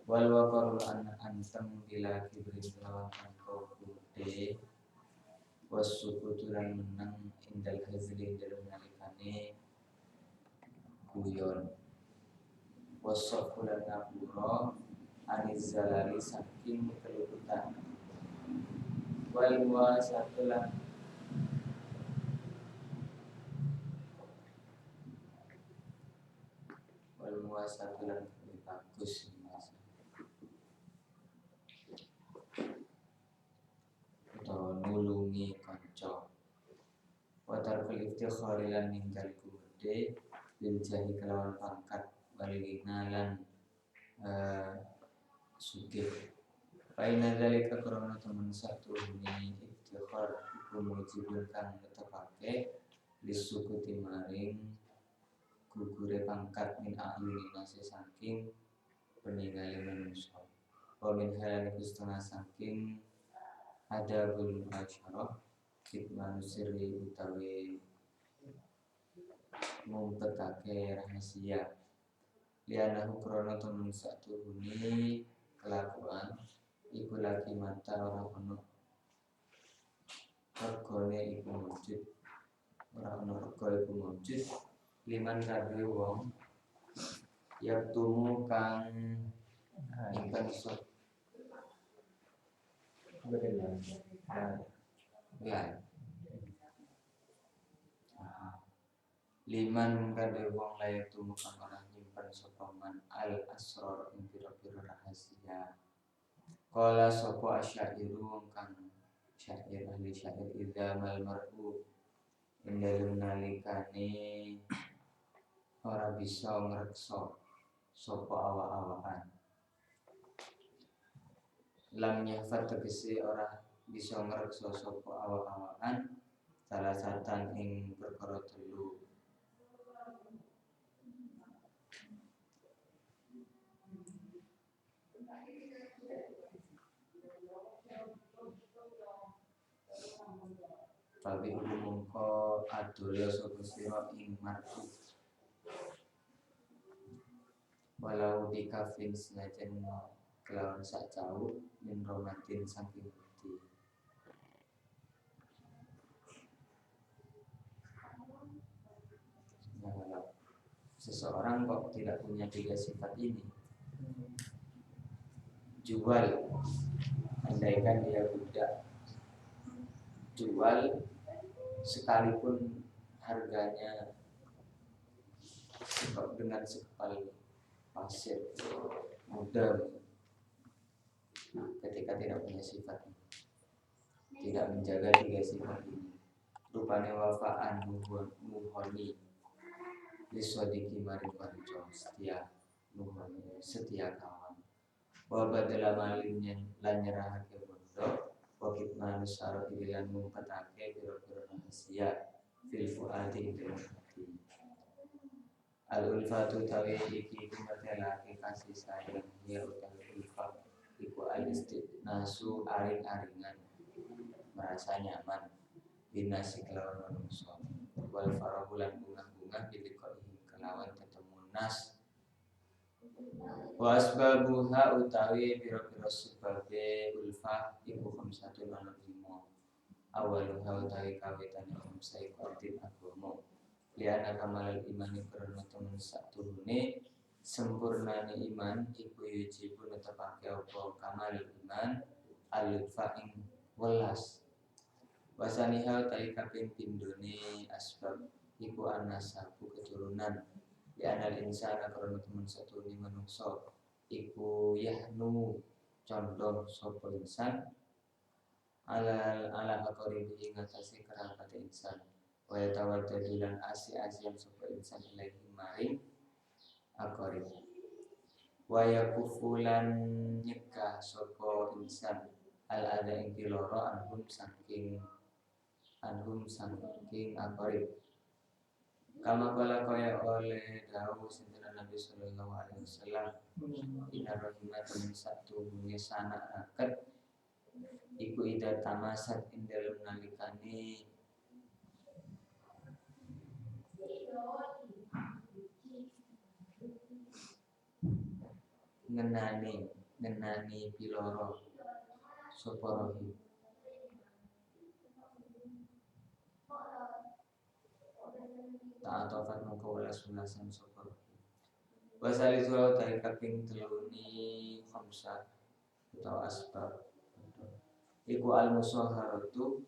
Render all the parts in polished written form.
Wal waqarul antem bila kibrin lawan angkau kude wasukutulan menang indal hazli dalam nalikane guyon wasokulan ngapura anizalali saking keluputan wal muasatulan lebih bagus atau nulungi kanca watar iftikhari lan ninggal gede bil jahi kelawan pangkat balinalan sugih paina zalika karena temen satu ini iftikhar iku mujibun kang tetepake lisukuti maring gugure pangkat min a'yuni nasi saking peninggali manusia wa min halal iku setengah saking adabul asyarah kitmanu sirri utawi ngumpetake rahasia lianahu krono temen satu ini kelakuan iku lagi mata orang penuh regone iku mujud orang penuh rego iku mujud liman kadhe wong yaktumu kang ingkang sok liman kadhe wong layak tumu kang ora nyimpen sapa man al asrar ing pira-pira rahasia qala sapa asyairu kang syair ahli syair idza mal mar'u indalem nalikane ora bisa ngreksa sapa awak-awakan lam nyafat tegese ora bisa ngreksa sapa awak-awakan salah satan ing perkara telu tapi mongko adolya sapa sira ing mar'u walau dikafin senajan kelawan sak jauh min romatin saking bukti nah, seseorang kok tidak punya tiga sifat ini jual andaikan dia budak jual sekalipun harganya dengan sekepal pasir mudah ketika tidak punya sifat tidak menjaga tiga sifat ini rupanya wafaan muhoni liswadiki maring warjo setia muhoni setia kawan wabadalah malinnya lan nyerahake bondo wakit manusaro ililan mumpatake biro-biro rahasia fil fuadi dalam hati al-ulfatu tawi iki kumertelake kasih sayang ya utawi ulfat iku al-istinasu aring-aringan merasa nyaman binasi kelawan manungsa wal farahulan bunga-bunga bilikoi kelawan ketemu nas wa asbabuha utawi pira-pira sebabe ulfah iku khamsatun ana 5 awaluha utawi kawitane khamsa iku adin agama liana kamalal iman karena temen saturune sempurnane iman iku yujibu netepake apa kamal iman al-ulfa ing welas wasaniha utawi kaping pindhone asbab iku anasabu keturunan di anal insana karena teman satu ini manungsa iku yahnu condong sapa insan ala aqaribi ing atase kerabat insan wa yatawaddadilan asi-asian sapa insan ilahi maring aqarib wa yakufulan nyegah sapa insan al ada ing piloro anhum saking aqarib kama kala kaya oleh dawuh sinten Nabi sallallahu alaihi wasallam inna rahimatan satu ngesana akat iku ida tamasat ing dalem nalikane ngenani piloro sapa rohim ta'atofan mongko welas-welasan sapa rohim wasali surau dari kaping teluni khamsa utawa asbab iku al-musaharatu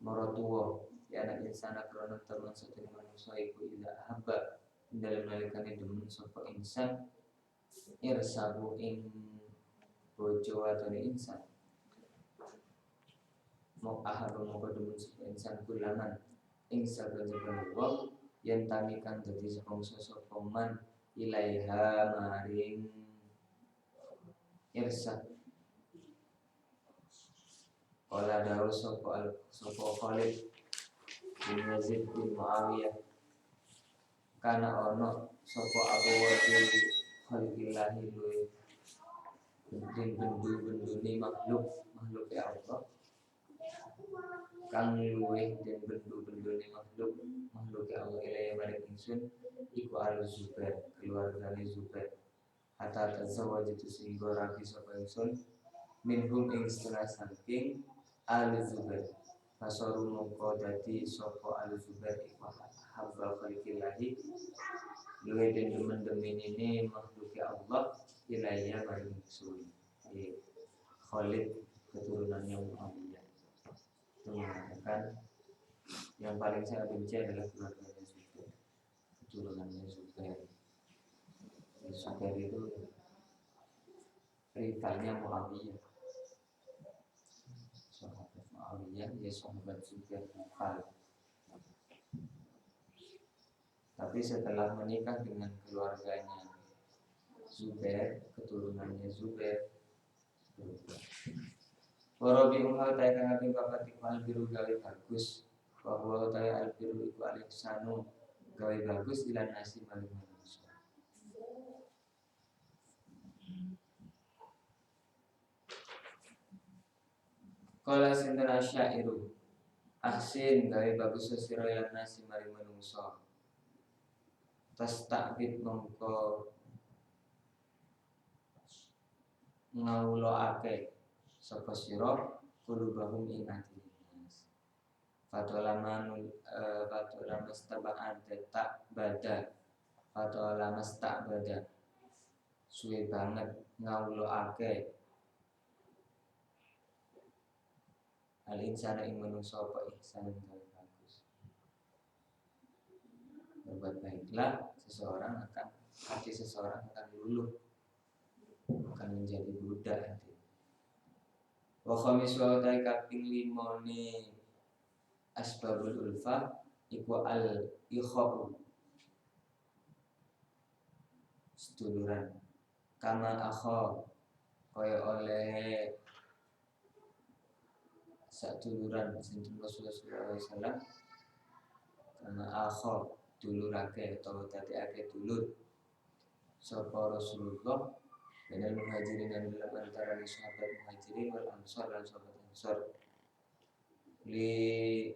maratuwa ya anak insana krono teman satu manusia iku ila haba dalam nalikane demen sapa insan irsabu ing bojo atau insan mau ahaba mau demen sapa insan kulaman ing saben-saben wong yen tamikan dadi sebangsa sapa man ilaiha maring irsa wala dawu sapa Khalid bin Yazid bin Muawiyah kana ono sapa Abu Waqil khalqillahi luwe din bendu-bendune makhluk ya Allah kang luwe den bendu-bendune makhluk ya Allah ilaya maring ingsun iku al-Zubair keluargane Zubair hatta tazawwajtu sehingga rabi sapa ingsun minhum ing setengah saking al-Zubair fasoru mongko dadi sapa al-Zubair iku habba khalqillahi luwe den demen-demenine makhluk ya Allah ilaya maring ingsun Khalid keturunannya Muawiyah itu mengatakan yang paling saya benci adalah keluarganya Zubair keturunannya Zubair Zubair itu rivalnya Muawiyah sahabat Muawiyah ya sahabat Zubair rival tapi setelah menikah dengan keluarganya Zubair keturunannya Zubair Warabi umhal ta'i kang abing papat iku albiru gawe bagus bahwa ta'i albiru iku aliksanu gawe bagus ilan nasi maring manusia Kala sinten asyairu ahsin gawe bagus sesira ilan nasi maring manusia tas takbid mongko ngawulake sapa sira kulubahum ing ati fatolamanul fatolamastaba'ad tak bada fatolamastabada suwe banget ngawulake al insana ing manungsa apa ihsan gawe bagus berbuat baiklah hati seseorang akan luluh akan menjadi budak hati wa khamis wa ta'i kaping limone asbabul ulfa iku al ikhau seduluran kama akha kaya oleh saduluran sinten Rasulullah sallallahu alaihi wasallam kama akha dulurake atau dadekake dulur sapa Rasulullah dan muhajirin dan dalam antara sahabat muhajirin wal ansor dan sahabat ansor li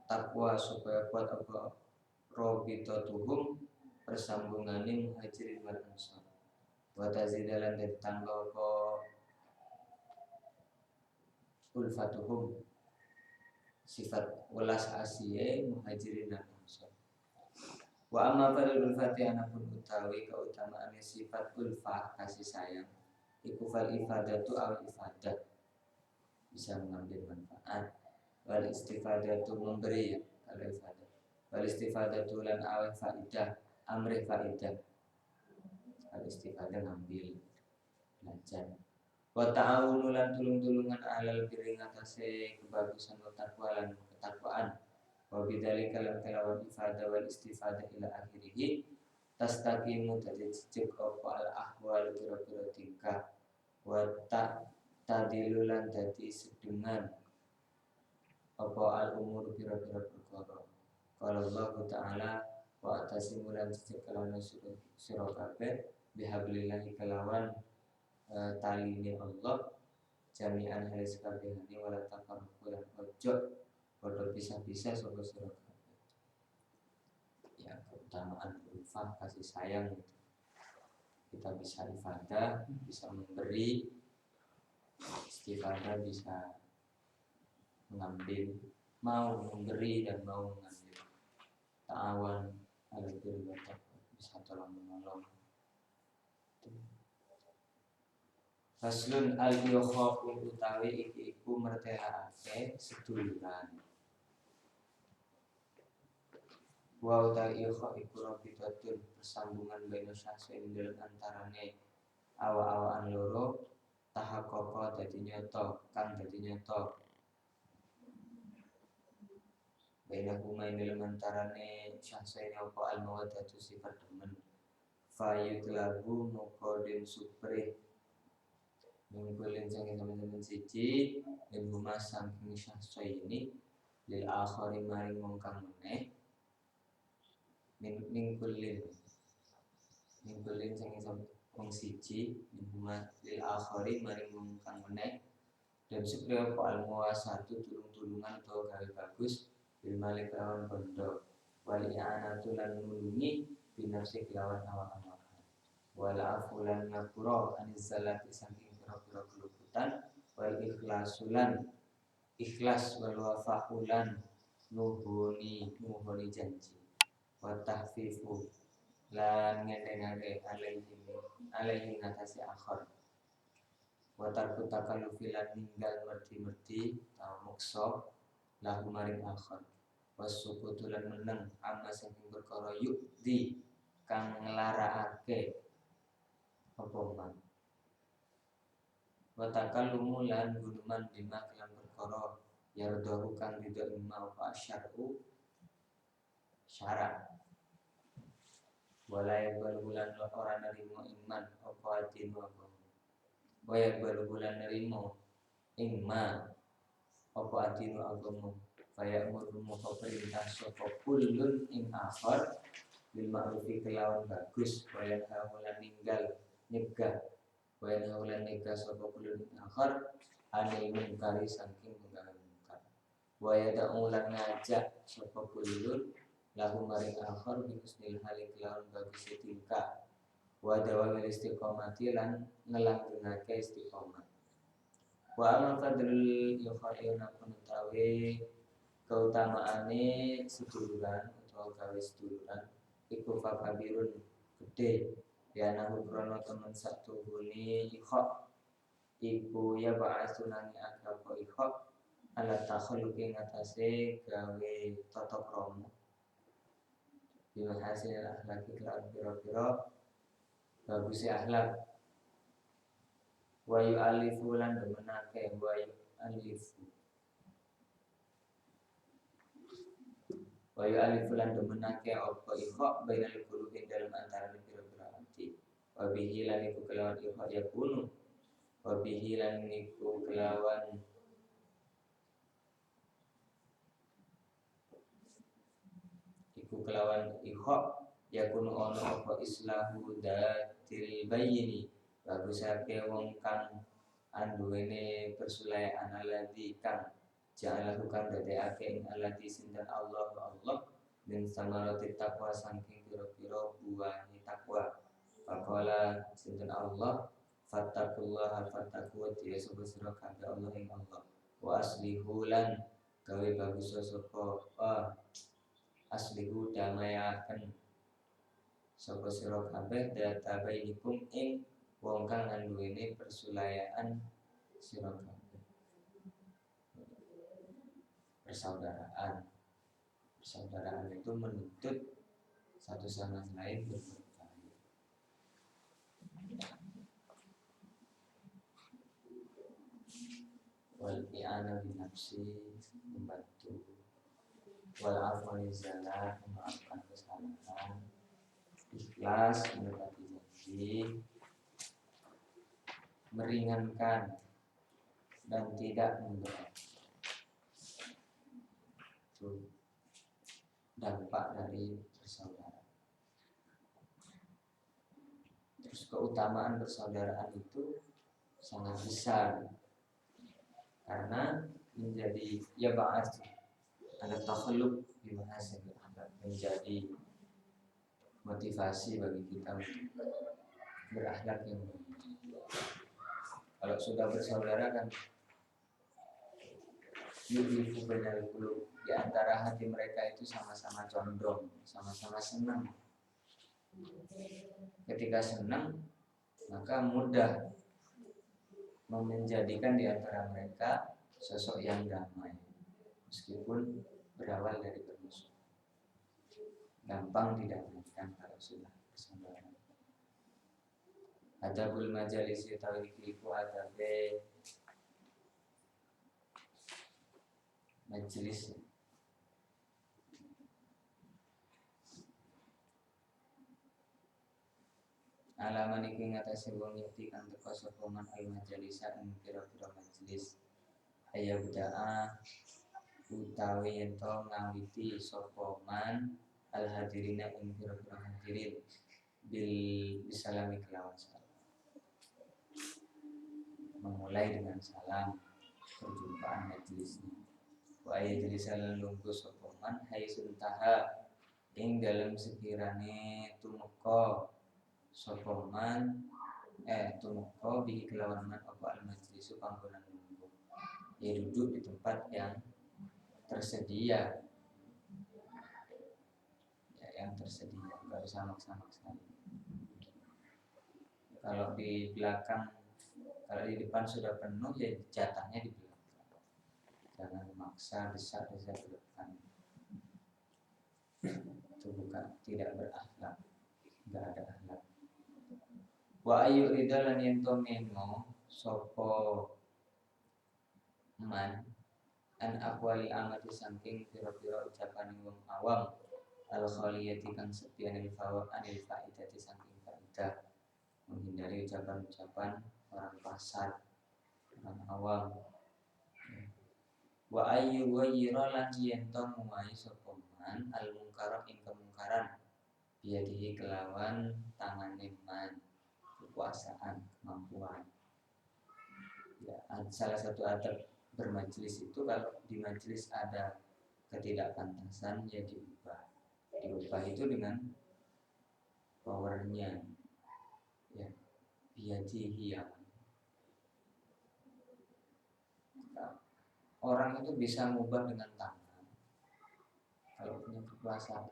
takwa supaya kuat apa robitatuhum persambunganing muhajirin wal ansor wa tazidalan dan tambah apa ulfatuhum sifat welas asiye muhajirin dan ansor wa amma fadlul ulfati anapun utawi keutamaan sifat ulfah kasih sayang iku fal ifadatu al ifadah bisa mengambil manfaat wal istifadatu memberi ya kalau ifadah wal istifadatu lan al faidah amri faidah al istifadah ngambil belajar wa ta'awunu lan tulung-tulungan alal birri ngatasi kebagusan wa taqwa lan ketakwaan wa bidzalika lam kalawan ifadah wal istifadah ila akhirih tastaqimu dadi jejeg apa al ahwal kira-kira tingkah wa tadilulan dadi sedungan apa al umur kira-kira perkara qala Allah taala wa atasimulan jejeg kalawan sira kabeh bihablillahi kalawan taline Allah jami'an halis kabehane wala tafarruqu lan ojo padha pisah-pisah sapa sira kabeh. Ya keutamaan ulfah kasih sayang itu. kita bisa ifadah, bisa memberi, istifadah bisa mengambil, mau memberi dan mau mengambil. Ta'awan alal birri wat taqwa, bisa tolong menolong. Faslun al-ikhafun utawi iku mertelake seduluran. Wa utawi ikha iku rabitatun persambungan baina syahsain dalam antarane awa-awaan loro tahaqqaqa dadi nyata kang dadi nyata. Baina huma dalam antarane syahsain apa al-mawaddatu sifat demen. Fayut lagu moko den suprih mengkulin sange teman-teman siji dan huma saking syahsai ini lil akhari maring wong kang meneh mingkulin sange wong siji dan huma lil akhari maring wong kang meneh dan supaya apa almuwa satu tulung-tulungan atau gawe bagus bil malik lawan bondo wal i'anatu lan nulungi binafsi kelawan awak-awak wala afulan ngapura aniz zalati saking pira-pira keluputan wal ikhlasulan ikhlas wal wafahulan nuhuni janji wa tahfifu lan ngendengake alaihi ngatasi akhir wa tarku takallufi lan ninggal merti-merti tau muksa lahu maring akhir wasukutu lan meneng amma saking perkara yukdi kang nglarake apa man wa takallumu lan gunuman bima kelan perkara yardahu kang tidak imma apa syar'u syara' wala yaqbalu lan ora nerimo iman apa adinu apa wa yaqbalu lan nerimo imma apa adinu agama kaya murmu perintah sapa kullun ing akhir bil ma'rufi kelawan bagus wa lan ninggal nyegah wa lan nyegah sapa kullun ing akhir anil munkari saking mungkar wa yada'u lan ngajak sapa kullun lahu maring akhir bi husnil hali kelawan bagus tingkah wa dawamil istiqomati lan ngelanggengake istiqomah wa amal fadlul yukhayuna punutawi keutamaane seduluran atau gawe seduluran iku fakabirun gede ya nahu krono temen satu huni ikhok iku ya ba'asunani agama ikhok ala takhaluki ngatasi gawe tata krama bima hasil akhlaki kelawan pira-pira bagusnya akhlak wa yu'alifu lan demenake wa yu'alifu lan demenake apa ikhok bainal qulubi dalam antara pira-pira ati wa bihi lan iku kelawan ikhok yakunu wa bihi lan iku kelawan ikhok yakunu ono apa islahu datil bayini bagusake wong kang anduwene persulayan alladzi kang ja'alahu kang dadekake ing alladzi sinten Allah min samarati taqwa saking pira-pira buah takwa faqala sinten Allah fattaqullaha fattaqwa ya sira kabeh Allah ing Allah wa aslihu lan gawe bagus sapa aslihu damayaken sapa sira kabeh data bainikum ing wong kang anduwene persulayaan sira kabeh persaudaraan itu menuntut satu sama lain berbuat baik. Wal i'ana bi nafsi membantu wal afwani zalat memaafkan kesalahan ikhlas menepati janji meringankan dan tidak memberat itu dampak dari persaudaraan. Terus keutamaan persaudaraan itu sangat besar karena menjadi ya ba'as ada takhluk di mahasin menjadi motivasi bagi kita untuk berakhlak yang mulia. Kalau sudah bersaudara kan yu'lifu bainal qulub, di antara hati mereka itu sama-sama condong, sama-sama senang. Ketika senang, maka mudah menjadikan di antara mereka sosok yang damai, meskipun berawal dari bermusuhan. Gampang didamaikan kalau sudah bersaudara. Adabul majalisi tawrikiku adabe majelis. Alaman iki ngatasi wong yati kang teka sapa man al majalisa ing pira-pira majelis. Aya budaa utawi ento ngawiti sapa man al hadirina ing pira-pira hadirin bil bisalami kelawan salam. Memulai dengan salam perjumpaan majelisnya. Wa ayajlisan lungguh sapa man haitsu taha ing dalam sekirane tumeka sapa man tumeka bihi kelawan man apa al majlisu panggonan lungguh. Ya duduk di tempat yang tersedia. Ya, yang tersedia, enggak usah maksa-maksa sekali. Kalau di belakang, kalau di depan sudah penuh ya jatahnya di belakang. Jangan memaksa desak-desak ke depan. Itu bukan, tidak berakhlak, enggak ada akhlak. Wa ayu ridalan yento memo sopo man an aqwali amati saking pira-pira ucapan wong awam al khaliyati kang sepi anil faidati saking faidah, menghindari ucapan-ucapan orang pasar, orang awam. Wa ayu wayira lan yento muwai sapa man al mungkara ing kemungkaran biadihi kelawan tangane man, kekuasaan, kemampuan. Ya, salah satu adab bermajelis itu kalau di majelis ada ketidakpantasan ya diubah. Diubah itu dengan powernya, ya, biadihi ya. Orang itu bisa mengubah dengan tangan kalau punya kekuasaan.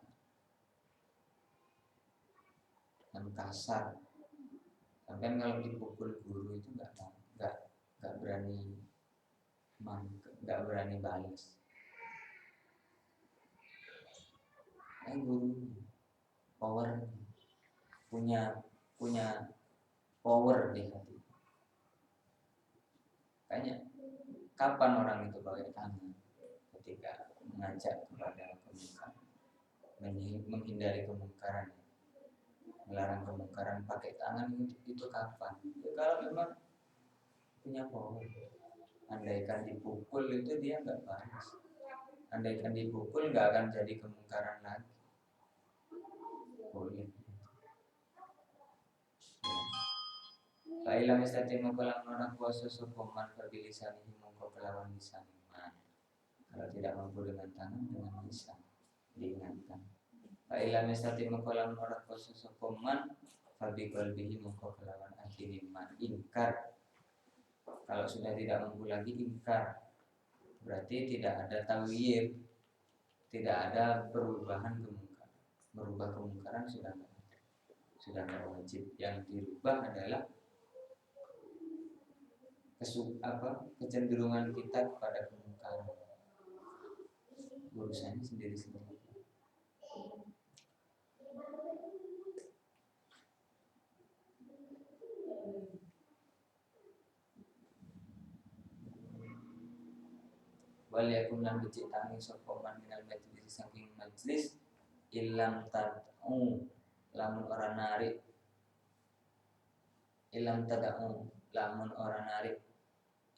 Dan kasar, sampai kalau dipukul guru itu nggak berani balas. Guru power, punya power di hati. Kayaknya kapan orang itu pakai tangan ketika mengajak kepada kemungkaran, menghindari kemungkaran, melarang kemungkaran pakai tangan itu kapan? Ya, kalau memang punya power. Andaikan dipukul itu dia nggak balas. Andaikan dipukul nggak akan jadi kemungkaran lagi. Boleh. Kailah mestati mengkolam nona kuasa sopoman perbilisanihi mongko kelawan lisan iman. Kalau tidak mampu dengan tangan, dengan lisan diingatkan. Kailah mestati mengkolam nona kuasa sopoman perbikolbihi mongko kelawan hati iman. Ingkar. Kalau sudah tidak mampu lagi ingkar, berarti tidak ada tawiyib, tidak ada perubahan kemungkaran. Merubah kemungkaran sudah tidak wajib. Yang dirubah adalah kecenderungan kita kepada kemungkaran. Urusannya sendiri-sendiri. Wal yakun lan dicitani sapa man minal majlis saking majlis ilam tad'u lamun ora narik, ilam tad'u lamun ora narik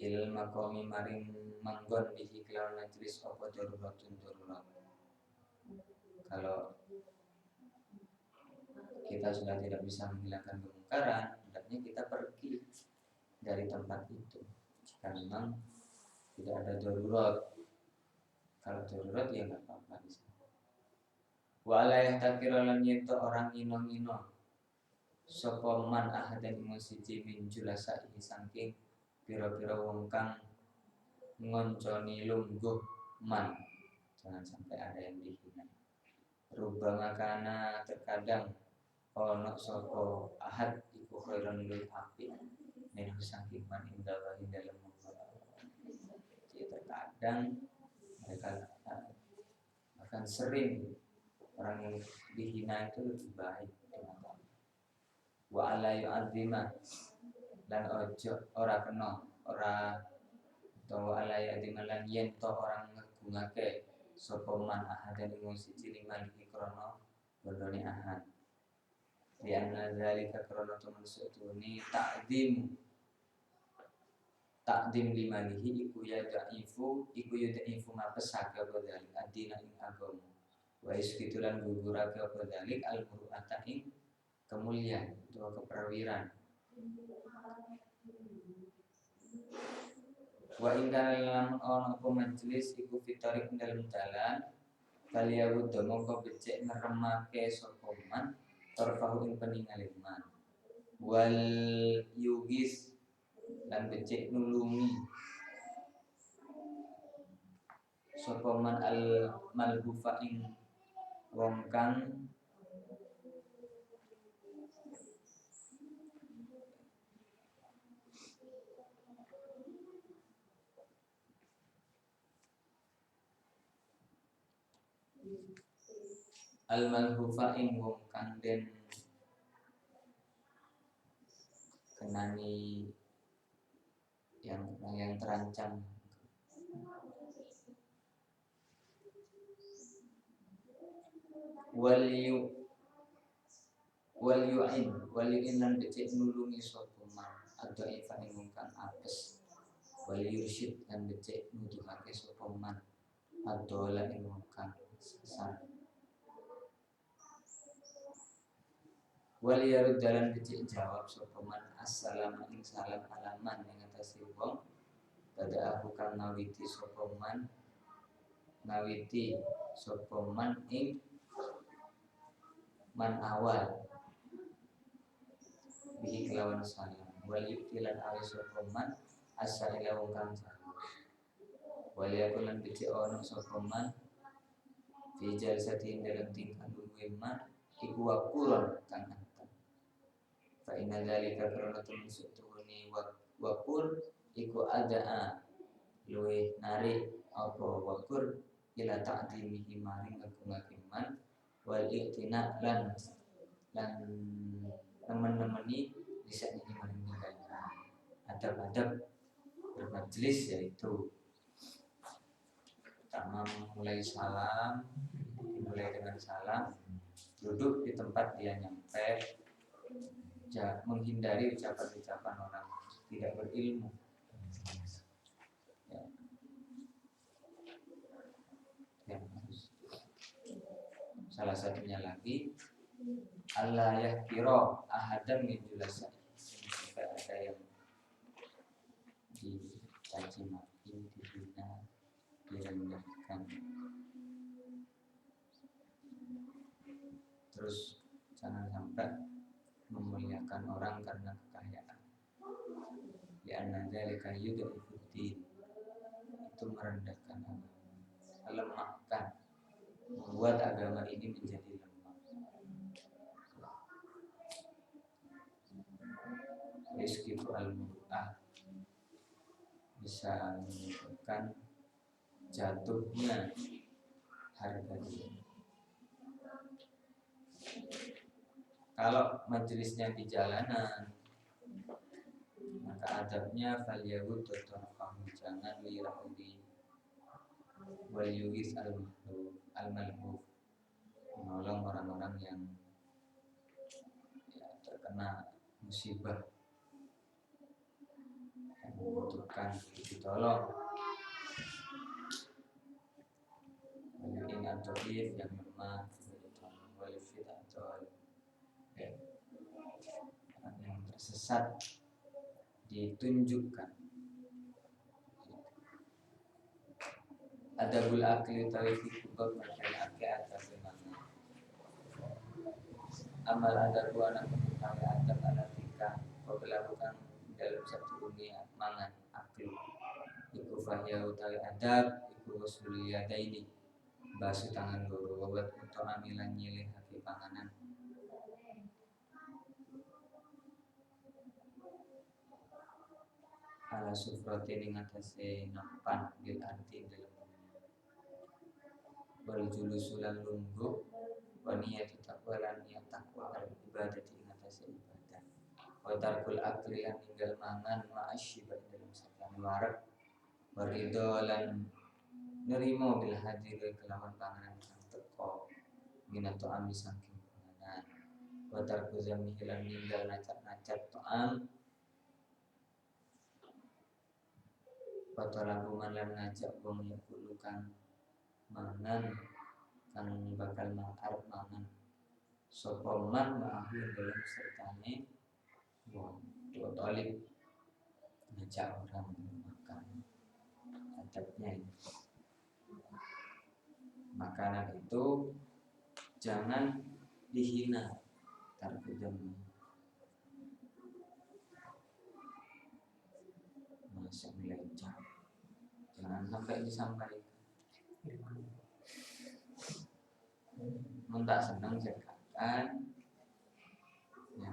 il maqami maring manggon bihi kelawan majlis apa daruratun darurat. Kalau kita sudah tidak bisa menghilangkan kemungkaran, hendaknya kita pergi dari tempat itu jika memang tidak ada darurat. Kalau darurat ya nggak apa-apa di sana. Wa la yahtakiru lan yento orang ngino-ngino sapa man ahadan ing siji min julasaihi saking pira-pira wong kang ngonconi lungguh man. Jangan sampai ada yang dihina. Rubama kana terkadang ono sapa ahad iku khairan lil api min saking man indah wa dalam Allah. Jadi terkadang mereka akan sering orang yang dihina itu lebih baik di mata Allah. Wa ala yu'adzima lan ojo ora kena ora atau ala yu'adzima lan yen to orang ngegungake sapa man ahadan ing siji liman iki krana bondone ahad. Di anna zalika krana temen setune takdim limanihi iku ya daifu mapesake apa dalik adina ing agama. Wa iskitulan gugurake apa dalik al-muru'ata ing kemuliaan atau keperwiraan. Wa ingkana lamun ana apa majelis iku fitarik dalam dalan kaliyawud mongko becik ngeremake sapa man tarfahu ing peninggalin man wal yugis lan becik nulungi sapa man al malhufa ing wong kang al malhufa ing wong kang den kenani yang terancam. Wal yu'in lan becik nulungi sapa man atau ifa ing wong kang apes. Wal yursyid lan becik nuduhake sapa man atau lan ing wong kang sesat. Wal yarud dalan becik jawab sapa man assalamu ing salam alaman ing atase wong pada aku kang ngawiti sapa man ing man awal bihi kelawan salam wal yuktilan awi sapa man asaila wong kang jalu wal yakulan becik ono sapa man fi jalsatin dalam tingkah luwe man iku wakuron kang fa inna dzalika karena temen sutuhuni wakur iku adaa luwe narik apa wakur ila ta'dimihi maring ngagungake man wal iktina lan temen-temeni bisa ini maring adab-adab bermajelis yaitu pertama mulai dengan salam duduk di tempat dia nyampe menghindari ucapan-ucapan orang tidak berilmu ya. Salah satunya lagi Allah yahkiro ahadan min julasa sampai ada yang dicaci maki, dihina, direndahkan. Terus jangan sampai memuliakan orang karena kekayaan. Ya annadzalika yudhifuddin itu merendahkan agama, melemahkan, membuat agama ini menjadi lemah. Rizkitu al-mur'ah bisa menyebabkan jatuhnya harga diri. Kalau majelisnya di jalanan, maka adabnya fal yahud tarfahu jangan lirahudi wal yughis al-malhuf menolong orang-orang yang terkena musibah yang membutuhkan ditolong. Ini adabif yang lemah wal fit atau yang tersesat ditunjukkan. Adabul akli tarifi kubab makan akli atas mana amal adab anak utawi adab alatika apabila bukan dalam satu dunia mangan aklu iku fahya utawi adab iku wasul yadaini basuh tangan loro wawat untuk amilan nyilih haki panganan ala sufrati ning atase nampan bil arti dalam wal julusulan lungguh wa niyatu taqwa lan niat takwa al ibadah ing atase ibadah wa tarkul akli lan ninggal mangan ma'asyiba dalam sakjane warak warido lan nerimo bil hadir kelawan panganan kang teko minato ami saking panganan wa tarku zamihi lan ninggal nacat-nacat to'am wa talabu man lan ngajak wong yakulu kang mangan kang bakal arep mangan sapa man ma'ahu dalam sertane wong wa talib ngajak orang makan adabnya ini. Makanan itu jangan dihina tarkudam masa melenceng jangan sampai disampaikan tak senang cekatan ya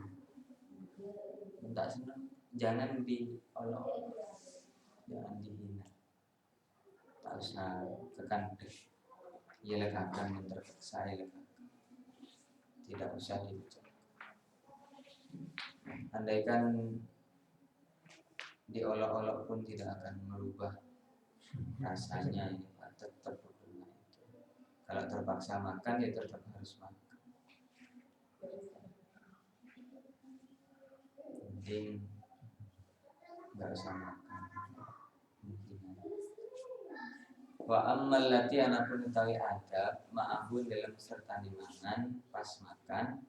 tak senang jangan diolok jangan dihina tak usah kekantik ia lekakan yang terpaksa ia lekakan tidak usah dibicarakan andaikan diolok-olok pun tidak akan merubah rasanya ini Pak tetap berguna itu kalau terpaksa makan ya tetap harus makan penting nggak usah makan wa ammal lati anapun utawi adab ma'ahun dalam serta dimangan pas makan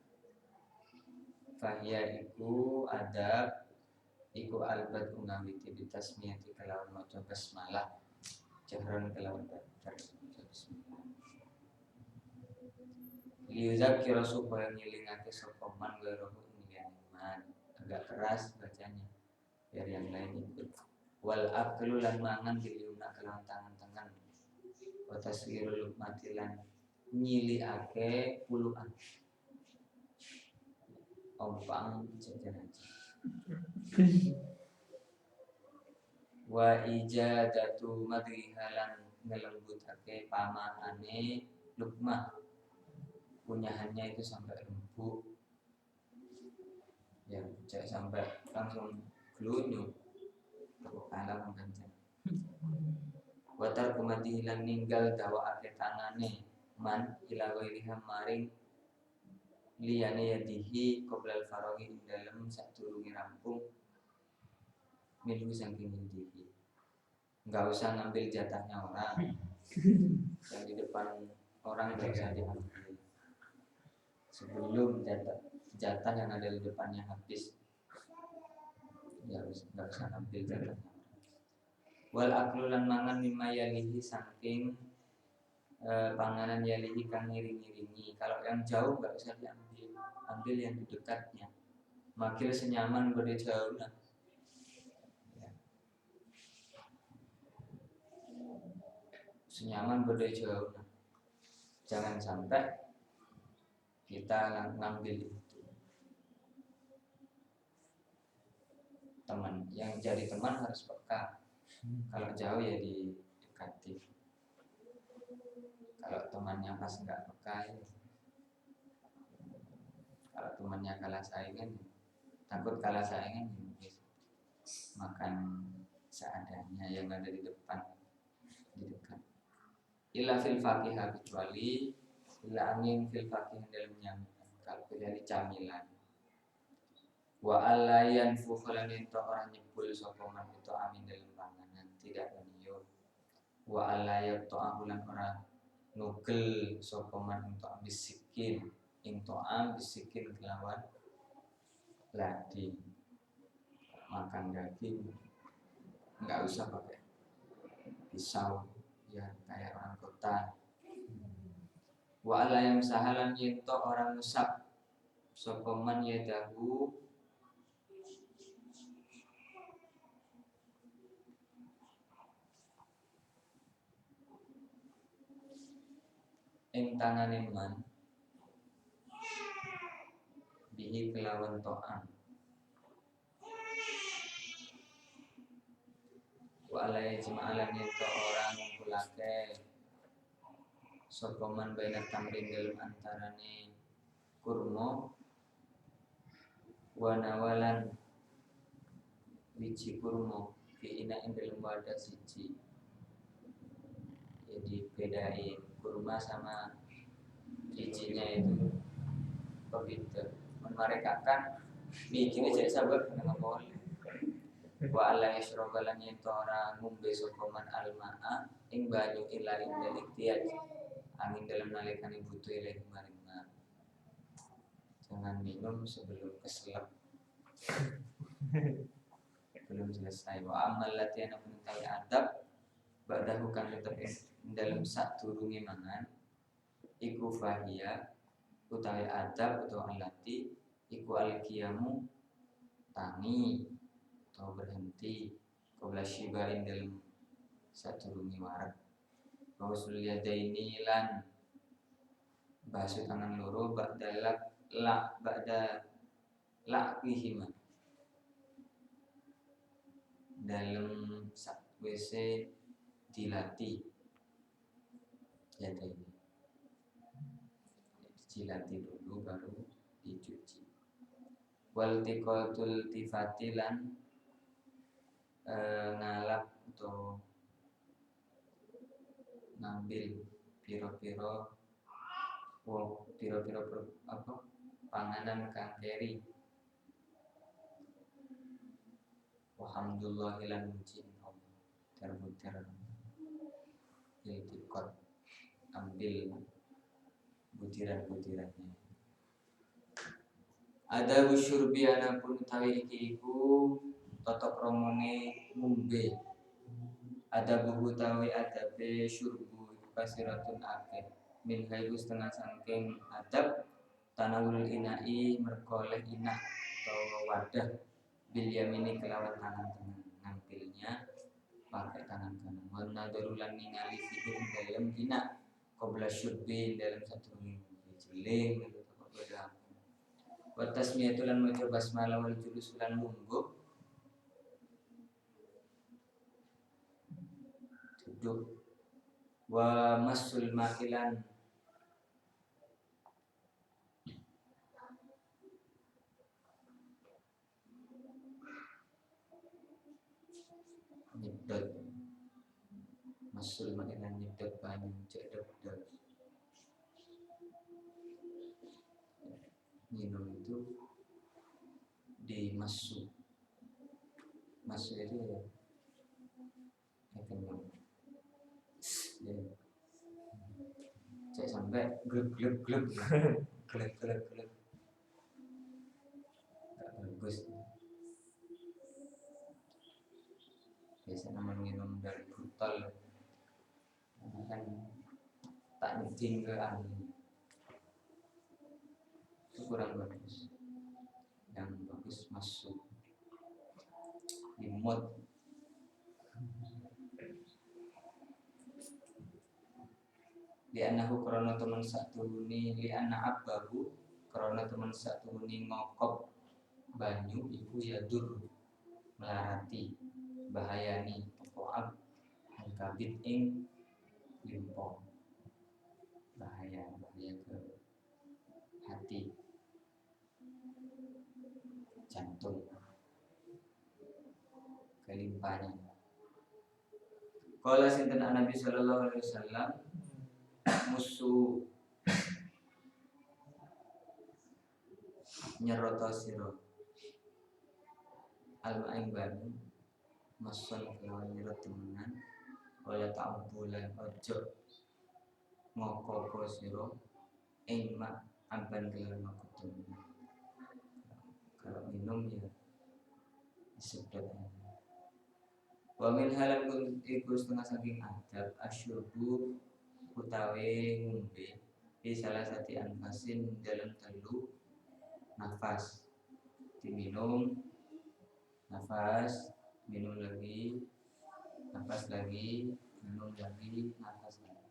fahya iku adab iku albat ungawiti bitasmiyati kelawan maca basmalah jahran kelawan bismillah liyudzakira supaya ngilingake sapa man ghairahu ing iman agak keras bacanya biar yang lain ikut wal aklu lan mangan biliuna kelawan tangan-tangan wa taswirul matilan nyiliake puluhan ompang jajan wa ijadatu madrihalan ngelembutake pamahane lukmah punyahannya itu sampai empuk ya sampai langsung glunyu alam kencang watar kumati hilang ninggal dawaake tangane man ila ghairiha maring liyane yadihi qoblal faraghi dalam sadurunge rampung milu saking yadihi enggak usah ngambil jatahnya orang yang di depan orang enggak usah diambil sebelum jatah yang ada di depannya habis ya enggak usah ngambil jatahnya wal aklu lan mangan mimma yalihi saking panganan yalihi kang ngiring-ngiringi kalau yang jauh enggak usah diambil ambil yang di dekatnya makil senyaman berde jauh nah ya. Senyaman berde jauh nah jangan sampai kita ngambil itu teman yang jadi teman harus peka kalau jauh ya didekati kalau temannya pas nggak peka ya. Kalau temannya kalah saingan takut kalah saingan ya, makan seadanya yang ada di depan di dekat illa fil faqihah kecuali illa angin fil faqih dalamnya kalau dari camilan wa alayan fukhalan itu orang nyebul sokongan itu amin dalam panganan tidak meniup wa alayat to'ahulan orang nugel sokongan untuk bisikin untuk bisikin kelawan ladi makan daging nggak usah pakai pisau ya kayak orang kota wa alayam sahalan itu orang musab sapa man yadahu ing tangane man bihi kelawan to'an wa alai jama'alan itu orang ngumpulake sapa man baina tamrin dalam antarane kurma wa nawalan biji kurma fi ina ing dalam wadah siji. Jadi bedain kurma sama bijinya itu berbeda. Mereka kan bijinya jadi sabar dengan boleh. Wa ala yashrobalan itu orang ngumbe sokoman alma'a ing banyu ila inda iktiyaj angin dalam nalikan butuh ilahi maring ma. Jangan minum sebelum keselak. Belum selesai. Wa amal latihan menentai adab ba'dahu kan tetap dalam sak turungi mangan iku fahia utawi adab atau alati iku al-qiyamu tangi atau berhenti qabla shibain dalam saturungi warak Rasul yadaini lan basuh tangan loro ba'da la'wihima dalam sakwise dilatih yadaini dilati dulu baru dicuci. Wal tiqatul tifatilan ngalap atau ngambil piro-piro apa panganan kang keri. Walhamdulillah lan muji Allah terbuter iltiqat ambil butiran-butirannya. Ada busyurbi anapun tawi iki iku totok romone ngombe. Ada buhu tawi adabe syurbu kasiratun akeh. Min haibu setengah sangking adab tanawul inai merkoleh inak atau wadah bil yamini kelawan tangan kanan ngambilnya pakai tangan kanan. Wana darulan ningali fitur dalam inak qabla syurbi dalam satu minggu jeling atau beda. Wa tasmiyatulan maca basmalah wal julus lan lungguh duduk wa masul makilan nyedot masul makilan nyedot banyu cedok minum itu dimasuk masuk itu ya kenyang ya. Saya sampai gluk gak bagus. Biasanya minum dari botol kan tak nyeding ke angin itu kurang bagus. Yang bagus masuk di mood. Li anahu karena teman satu ni li anak abahu karena teman satu ni ngokop banyu iku yadur melarati bahayani pokoab kabit ing limpo bahaya ke hati jantung kelimpahnya. Qala sinten Nabi sallallahu alaihi wasallam musuh nyeroto siro al-ain bani masun kelawan nyerot temenan oleh ta'bulan ojo ngoko siro ing amban kelawan makut temenan. Kalau minum ya disedot. Wa min halan iku setengah saking adab asyurbu utawi ngombe di salah satu anfasin dalam telu nafas, diminum, nafas, minum lagi, nafas lagi, minum lagi, nafas lagi.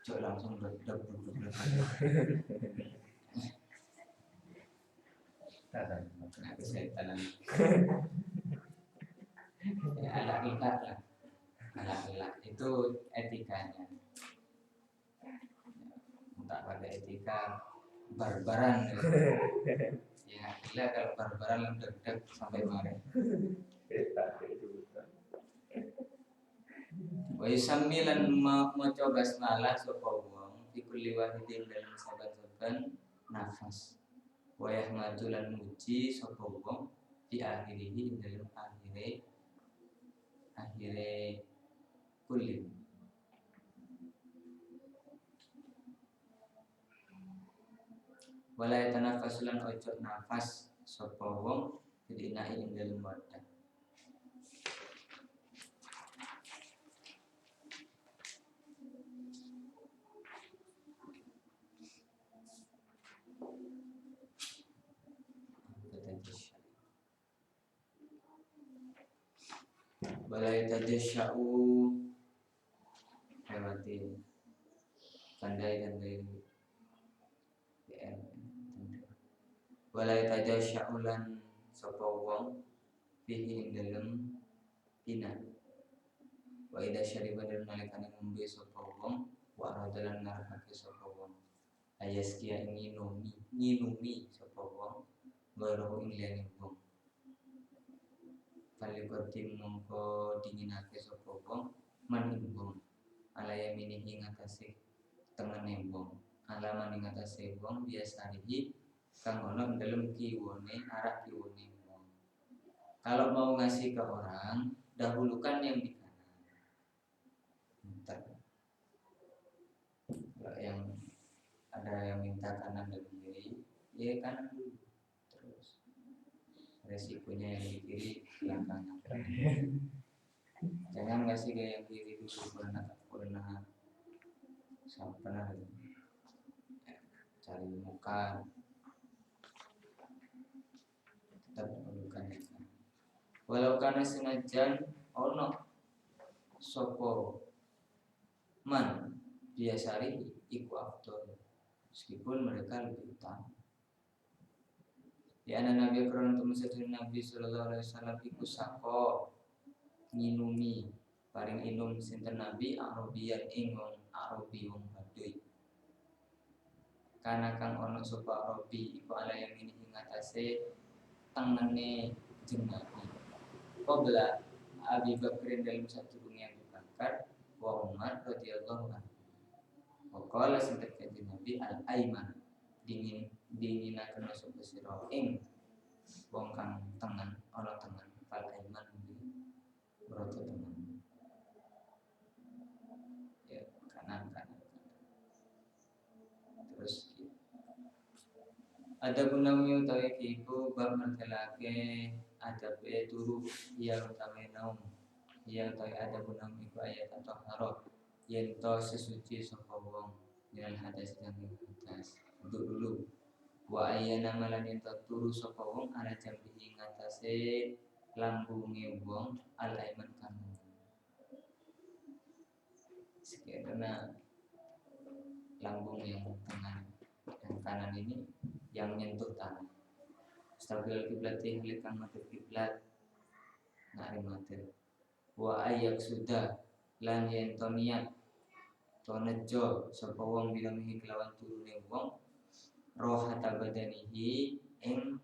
Cok langsung deg-deg. Nah, kesehatan ya, ala-ala lah, ala-ala itu etikanya. Tak pada etika barbaran ya gila kalau barbaran deg-deg sampai marah. Wa yusammilan maca basmalah sapa wong fi kulli wahidin dalam saban-saban nafas. Wa yahmadu lan muji sapa wong fi akhirihi dalam akhire kulli. Wala tanafasulan ojo nafas sapa wong fil ina'i ing dalem wadah. Wala tajasya'u lewati tandai walai tajasya'ulan sapa wong fihi ing dalem pina wa idza syariba dan nalikane ngombe sapa wong wa radalan ngarepake sapa wong ayaskia ing nginumi sapa wong baru ing liyane wong kalibatin mongko dinginake sapa wong man ing wong ala yaminihi ngatasi tengene wong ala man ing ngatasi wong biasanihi kang ono dalam kiwone arah kiwone. Kalau mau ngasih ke orang, dahulukan yang di kanan. Kalau yang ada yang minta kanan dan kiri, ya kanan dulu. Terus resikonya yang di kiri belakangan. Jangan ngasih ke yang kiri dulu pernah cari muka. Walau karena senajan ono sopo man biasari iku afdol meskipun mereka lebih utama. Ya Nabi Quran temusatun Nabi sallallahu alaihi wasallam iku sako nginumi paring inum sinten Nabi Arabian ing wong Arabi wong Baduy. Kana kang ono sopo Arabi iku ala yang ini ing atase tengene jenengan Qabla Abi Bakrin dalam satu dunia Abu Bakar wa Umar radhiyallahu anhu. Waqala sinten kanjeng Nabi al-aiman dinginaken sapa sira ing wong kang tengen ana tengen fal aiman berarti tengen. Ya kanan. Terus ada gunawi utawi iku bab mertelake adab turu yang utawi naum yang utawi ada gunawi iku ayat atau harap yen to sesuci sapa wong dengan hadas dan hadas untuk dulu wa ayyana malan yen to turu sapa wong ala jambi ngatasé lambunge wong al aiman kamu sekiranya lambung yang tengah dan kanan ini yang menyentuh tanah. Stabil kiblati halikan mati kiblat nari mati. Wa ayak sudah lan yen to niat to nejo sapa wong bilamihi kelawan turune wong rohata badanihi ing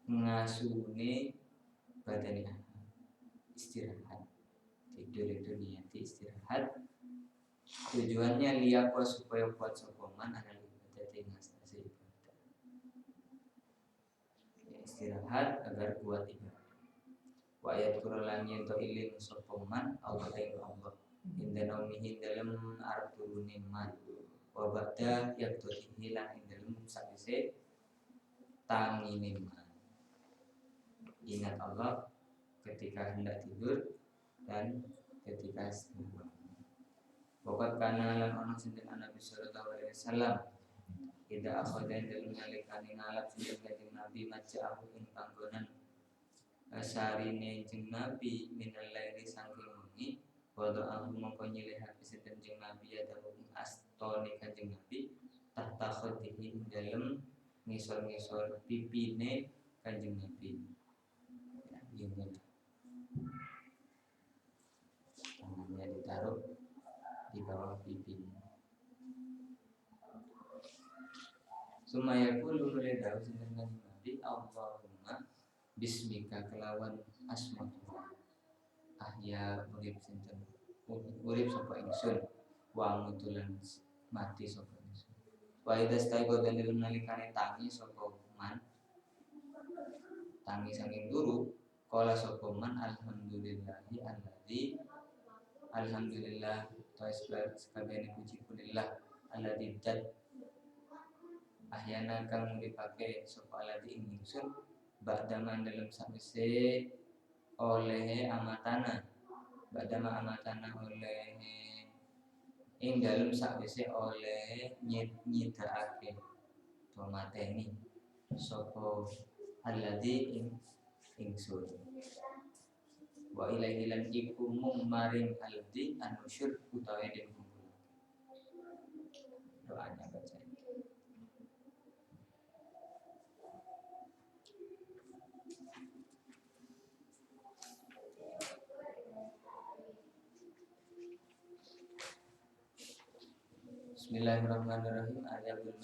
ngasune badani istirahat. Tidur itu niati istirahat. Tujuannya liapa supaya kuat sokongan ada ibadah ngastasi ibadah. Istirahat agar kuat ibadah. Wa ayat Qur'an yen to iling sokongan Allah ing Allah. Inda naumihi dalam arep turune man. Wa ba'da yaktuhi hilang ing dalam sakise tangine man. Ingat Allah ketika hendak tidur dan ketika bangun. Bapak kana lan ana sinten Nabi sallallahu alaihi wasallam Ida akhodan dalam nalikani ngalap sinten kanjeng Nabi maja'ahu ing panggonan sarine jeng Nabi minal laili saking wengi wada'ahu mongko nyilihake sinten jeng Nabi adahu ing astone kanjeng Nabi tahta khodihi ing dalem ngisor-ngisor pipine kanjeng Nabi. Ya, tangannya ditaruh di bawah pipinya. Sumayaku lulule dawu sinten kanjeng Nabi Allahumma bismika kelawan asma Tuhan ahya urip sinten urip sapa ingsun wa mutulan mati sapa ingsun wa idza staiqo dalil nalikane tangi sapa man tangi saking turu kala sapa man alhamdulillahi alladzi alhamdulillah sekabehane puji kunillah alladzi dat ahyana kang nguripake sapa alladzi ing ingsun ba'daman dalam sakwise oleh amatana ba'dama amatana oleh ing dalam sakwise oleh nyidakake to mateni sapa alladzi ing ingsun wa ilaihi lan iku mung maring alladzi anusyur utawa den kumpul doanya baca. Bismillahirrahmanirrahim. Adabul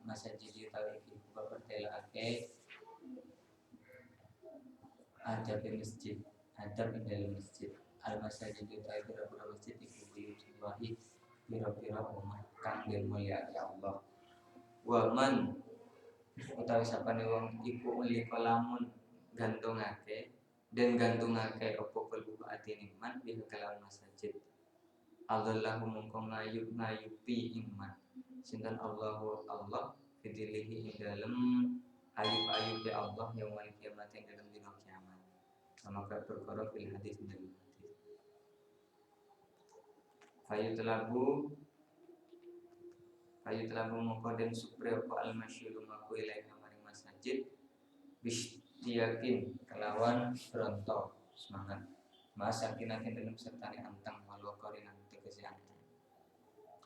masajid tawiki pertelake adab masjid, adab ing dalam masjid. Al masajid tawiki pira-pira masjid iku buyutillahi pira-pira omah kang den mulyake Allah. Wa man utawi sapane wong iku uli kalamun gantungake dan gantungake apa kalbu atine man di kelawan masjid. Allahu mungko ngayupi iman sinten Allahu Allah fidilihi ing dalem ayub ya Allah yaumul kiamat ing dalem dina kiamat sama perkara fil hadis dalem hadis kayu telabu mongko den supre apa al masyhur maku ilaih maring masjid bistiyakin kelawan rontok semangat masakinatin dalam sertane antang walau korin tegese antang.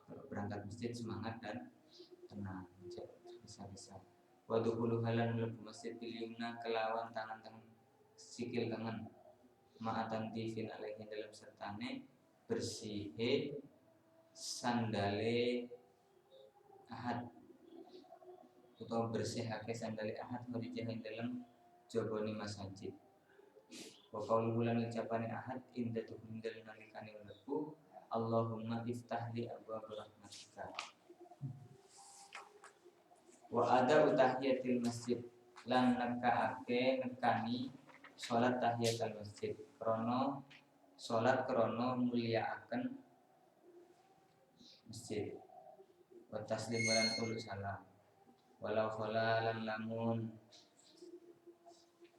Kalau berangkat masjid semangat dan tenang, bisa-bisa. Waduh bulu halan mlebu masjid biliumna kelawan tangan sikil tangan ma'atan tifin alaihi dalam sertane bersihe sandale ahad atau bersihake sandale ahad merijahin dalam jaboni masjid. Wa qaulu lan ucapane ahad inda tuhundal nalikane mlebu Allahumma iftah li abwaab rahmatika. Wa ada tahiyatil masjid lan nekani salat tahiyatul masjid krana salat krana mulyakaken masjid. Wa taslim lan ulu salam walau khalalan lamun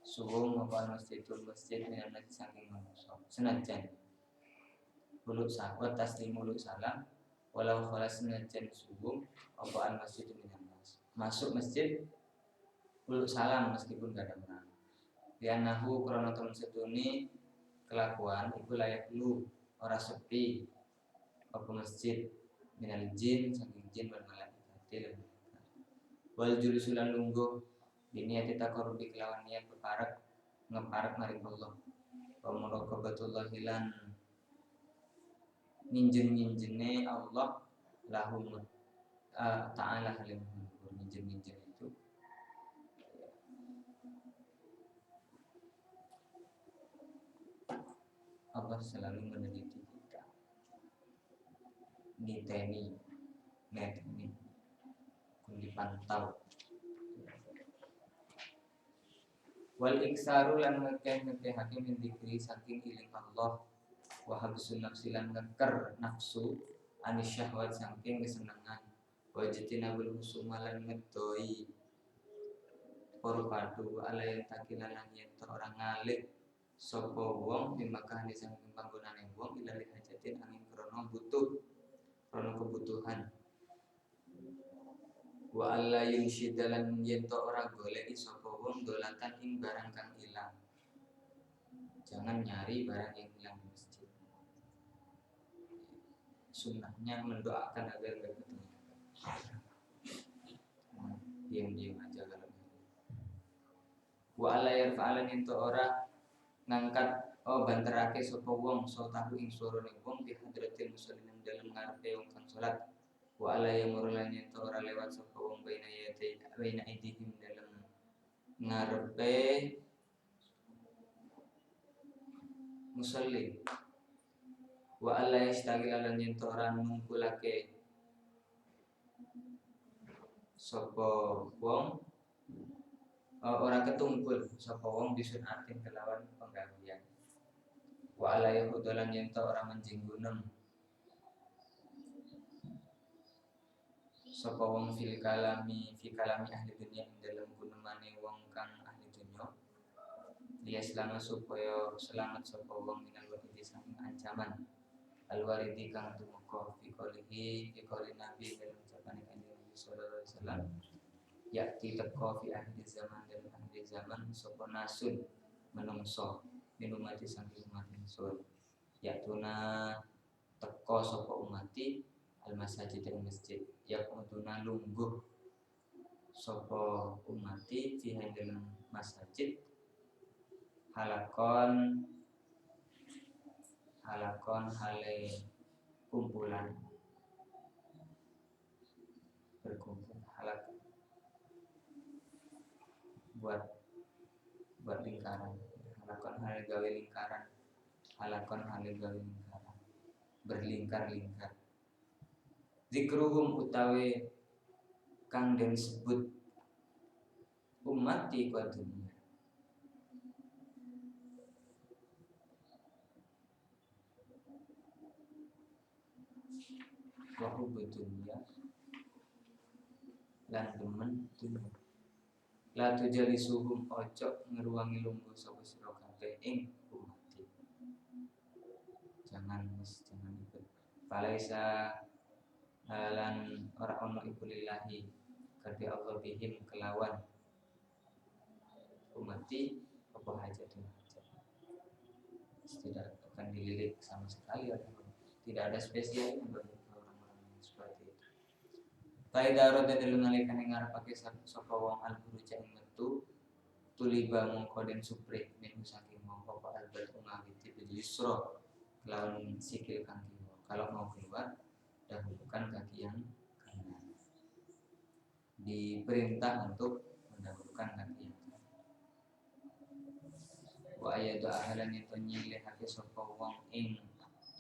suwung apa masjid dengan saking manusia senajan ulu sahabat taslim ulu salam walau khalas senajan suwung apa al masjid dengan masuk masjid ulu salam meskipun gak ada orang lianahu krono temen setuni kelakuan iku layak lu ora sepi apa masjid minal jin saking jin wal malaikatil wal julusulan lungguh diniati taqarrubi kelawan niat ngeparek maring Allah wa muraqabatullah lan ninjen-ninjene Allah lahum ta'ala halim ninjen-ninjen itu Allah selalu meneliti kita niteni dipantau wal iksaru lan ngekeh-ngekehake min dzikri saking iling Allah wa habsun nafsi lan ngeker nafsu anis syahwat saking kesenangan wa jitinabul husuma lan ngedoi porpadu ala yang takilan yen orang ngalik sapa wong di Makkah di saking panggonane wong ilali hajatin angin krana kebutuhan Wa alla yunsyidalan yen to ora golek sapa wong dolatan ing barang kang ilang. Jangan nyari barang yang hilang di masjid. Sunnahnya mendoakan agar gak ketemu. Diam-diam aja kalau wa alla yarfa'alan yen to ora ngangkat banterake sapa wong sautahu ing suarane wong di hadratil muslimin dalam ngarepe wong kang salat. Wa ala yamurulan yen to ora lewat sapa wong baina aidihim dalam ngarepe musalli. Wa ala yastagilan yen to ora ngumpulake sapa wong ora ketumpul sapa wong disunatin kelawan penggawean. Wa ala yahudalan yen to ora menjinggunem sapa wong fi kalami ahli dunia ing dalam gunemane wong kang ahli dunya. Dia selama supaya selamat sapa wong minal wahidi saking ancaman alwaridi kang tumeka fi qolihi nabi dalam ucapan kanjeng Nabi sallallahu alaihi wasallam. Yakti teko fi akhir zaman dan akhir zaman sapa nasun menungso minumati saking umat ingsun. Yaktuna teko sapa umati al masajid ing masjid. Yakutuna lungguh sapa umati fi dalam masjid halakon hale kumpulan berkumpul halak buat lingkaran. Halakon hale gawe lingkaran, berlingkar-lingkar. Zikruhum utawi kang den sebut umati ku dunia. Wa hubbu dunya lan demen dunya. La tujalisuhum ojo ngeruangi lungguh sapa sira kabeh ing umati. Jangan ikut. Falaisa halan ora ono iku lillahi kadhe Allah bihim kelawan umati apa hajatun hajat. Tidak akan dilirik sama sekali, tidak ada spesial bagi orang-orang yang seperti itu. Faida roda dalam nalikan yang ngarep pakai sapa wong al-huruja ing metu tuliba mongko den supre min saking mongko apa albal ngawiti bil yusra lawan sikil kang kiwa. Kalau mau keluar dahulukan kaki yang kanan. Diperintah untuk mendahulukan kaki yang kanan. Wa ayatu ahlan itu nyilihake sapa wong ing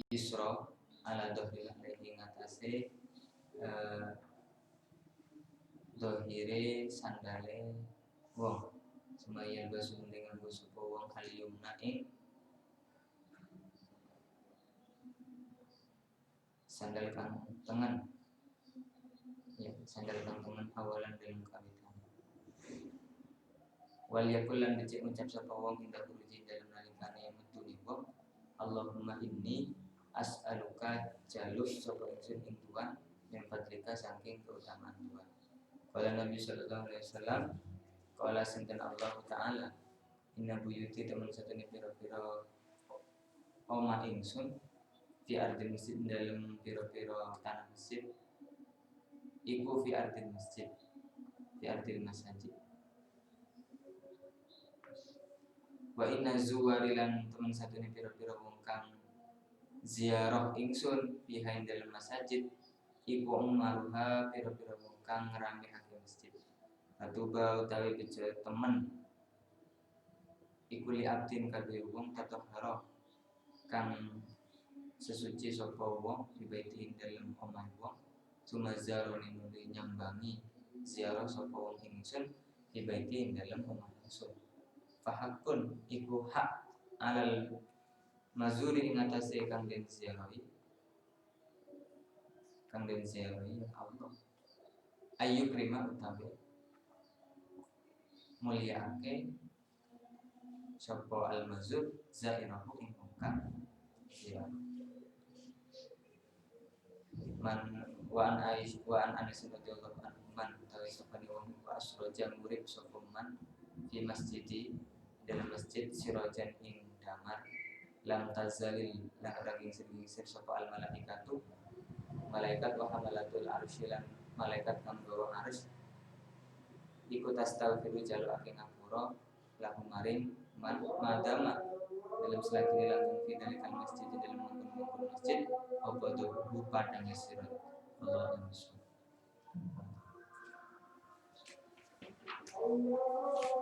yusra ala dhahril ing atase dohire sandale wong semaya basu dengan sapa wong kaliyumna ing sandal kang tengen, ya sandal kang tengen awalan dalam kawitan. Wal yakul lan becik ngucap sapa wong indah buruji dalam nalikane metune wong Allahumma inni as'aluka jaluk sapa ingsun ing Tuhan yang fadlika saking keutamaan Tuhan. Qala Nabi sallallahu alaihi wasallam qala sinten Allah taala inna buyuti teman satune pira-pira omah ingsun fi ardil masjid dalam pira-pira tanah masjid iku fi ardil masjid wa inna zuwarilan teman satune pira-pira wong kang ziarah ingsun fi dalam masjid iku umaruha pira-pira wong kang ngramehake masjid. Atuba utawi bejo temen iku li abdin kadhe wong tatahara kang sesuci sapa wong dibaiti dalam omah wong sumazaroni nuli nyambangi ziarah sapa wong ingsun dibaiti dalam omah ingsun. Fahakun iku hak alal mazuri ing atase kang den ziarahi Allah ayu krima utawi mulyake sapa al-mazur zairahu ing kang ziarah. Man wa an Anas radhiyallahu anhu man utawi sapane wong iku asrojan urip sapa man fi masjidi dalam masjid sirojan ing damar lam tazalil lan raging sing sapa al malaikatu malaikat wa hamalatul arsy lan malaikat kang gawa arsy iku tastaghfiru jalukake ngapura lahu maring madama dalam selagi langgeng fi dalikal masjid dalam mengkon masjid apa tuh padang sirat Allah